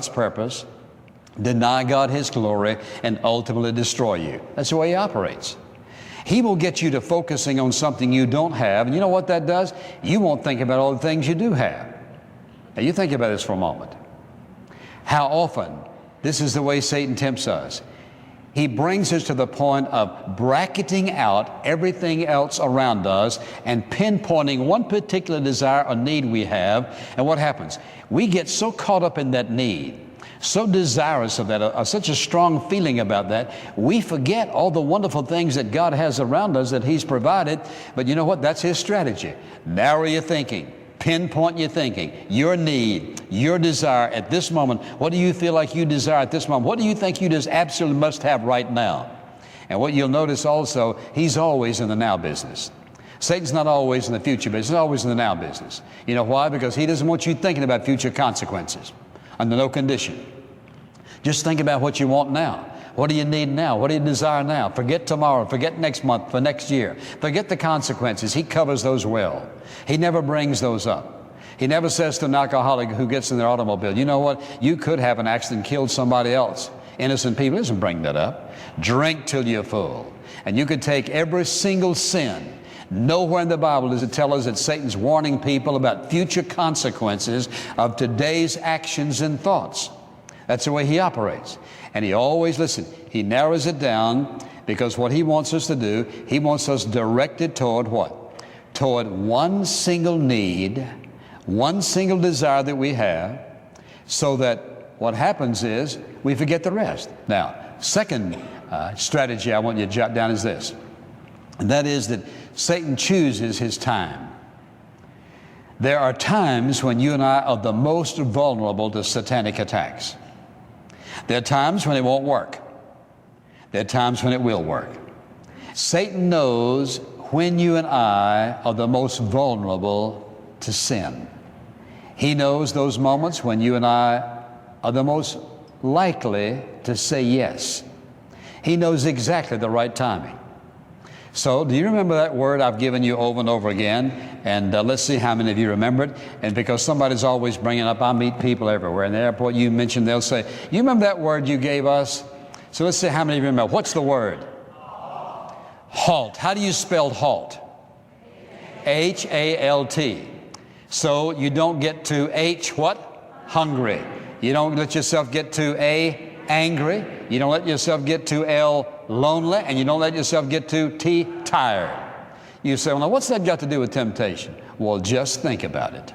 purpose, deny God His glory, and ultimately destroy you. That's the way he operates. He will get you to focusing on something you don't have, and you know what that does? You won't think about all the things you do have. Now you think about this for a moment. How often this is the way Satan tempts us. He brings us to the point of bracketing out everything else around us and pinpointing one particular desire or need we have. And what happens? We get so caught up in that need, so desirous of that, such a strong feeling about that, we forget all the wonderful things that God has around us that He's provided. But you know what? That's His strategy. Narrow your thinking. Pinpoint your thinking, your need, your desire at this moment. What do you feel like you desire at this moment? What do you think you just absolutely must have right now? And what you'll notice also, he's always in the now business. Satan's not always in the future business, he's always in the now business. You know why? Because he doesn't want you thinking about future consequences under no condition. Just think about what you want now. What do you need now? What do you desire now? Forget tomorrow. Forget next month, for next year. Forget the consequences. He covers those well. He never brings those up. He never says to an alcoholic who gets in their automobile, you know what? You could have an accident and killed somebody else. Innocent people. He doesn't bring that up. Drink till you're full. And you could take every single sin. Nowhere in the Bible does it tell us that Satan's warning people about future consequences of today's actions and thoughts. That's the way he operates. And he always, listen, he narrows it down because what he wants us to do, he wants us directed toward what? Toward one single need, one single desire that we have, so that what happens is we forget the rest. Now, second strategy I want you to jot down is this, and that is that Satan chooses his time. There are times when you and I are the most vulnerable to satanic attacks. There are times when it won't work. There are times when it will work. Satan knows when you and I are the most vulnerable to sin. He knows those moments when you and I are the most likely to say yes. He knows exactly the right timing. So do you remember that word I've given you over and over again? And let's see how many of you remember it. And because somebody's always bringing up, I meet people everywhere. In the airport you mentioned, they'll say, you remember that word you gave us? So let's see how many of you remember. What's the word? Halt. How do you spell halt? H-A-L-T. So you don't get to H what? Hungry. You don't let yourself get to A, angry. You don't let yourself get to L, lonely. And you don't let yourself get to T, tired. You say, well, now what's that got to do with temptation? Well, just think about it.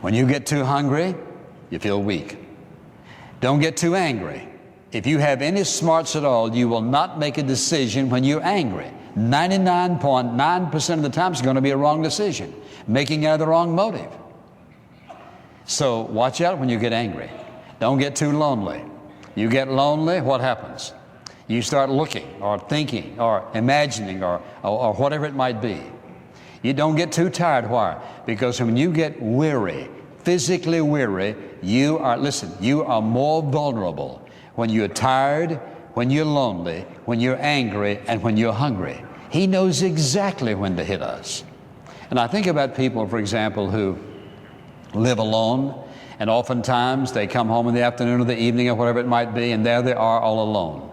When you get too hungry, you feel weak. Don't get too angry. If you have any smarts at all, you will not make a decision when you're angry. 99.9% of the time it's going to be a wrong decision, making out of the wrong motive. So watch out when you get angry. Don't get too lonely. You get lonely, what happens? You start looking or thinking or imagining or whatever it might be. You don't get too tired. Why? Because when you get weary, physically weary, you are more vulnerable when you're tired, when you're lonely, when you're angry, and when you're hungry. He knows exactly when to hit us. And I think about people, for example, who live alone, and oftentimes they come home in the afternoon or the evening or whatever it might be, and there they are all alone.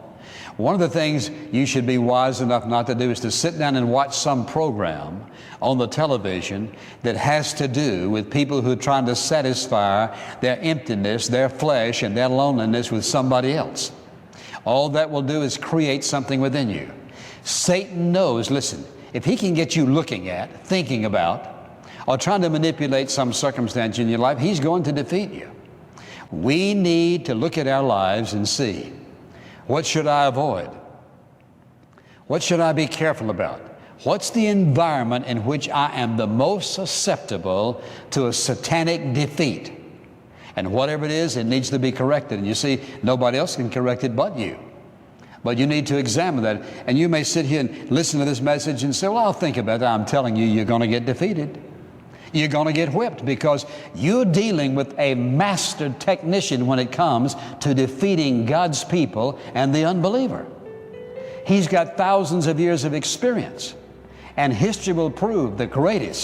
One of the things you should be wise enough not to do is to sit down and watch some program on the television that has to do with people who are trying to satisfy their emptiness, their flesh, and their loneliness with somebody else. All that will do is create something within you. Satan knows, listen, if he can get you looking at, thinking about, or trying to manipulate some circumstance in your life, he's going to defeat you. We need to look at our lives and see, what should I avoid? What should I be careful about? What's the environment in which I am the most susceptible to a satanic defeat? And whatever it is, it needs to be corrected. And you see, nobody else can correct it but you. But you need to examine that. And you may sit here and listen to this message and say, well, I'll think about it. I'm telling you, you're going to get defeated. You're going to get whipped because you're dealing with a master technician when it comes to defeating God's people and the unbeliever. He's got thousands of years of experience, and history will prove the greatest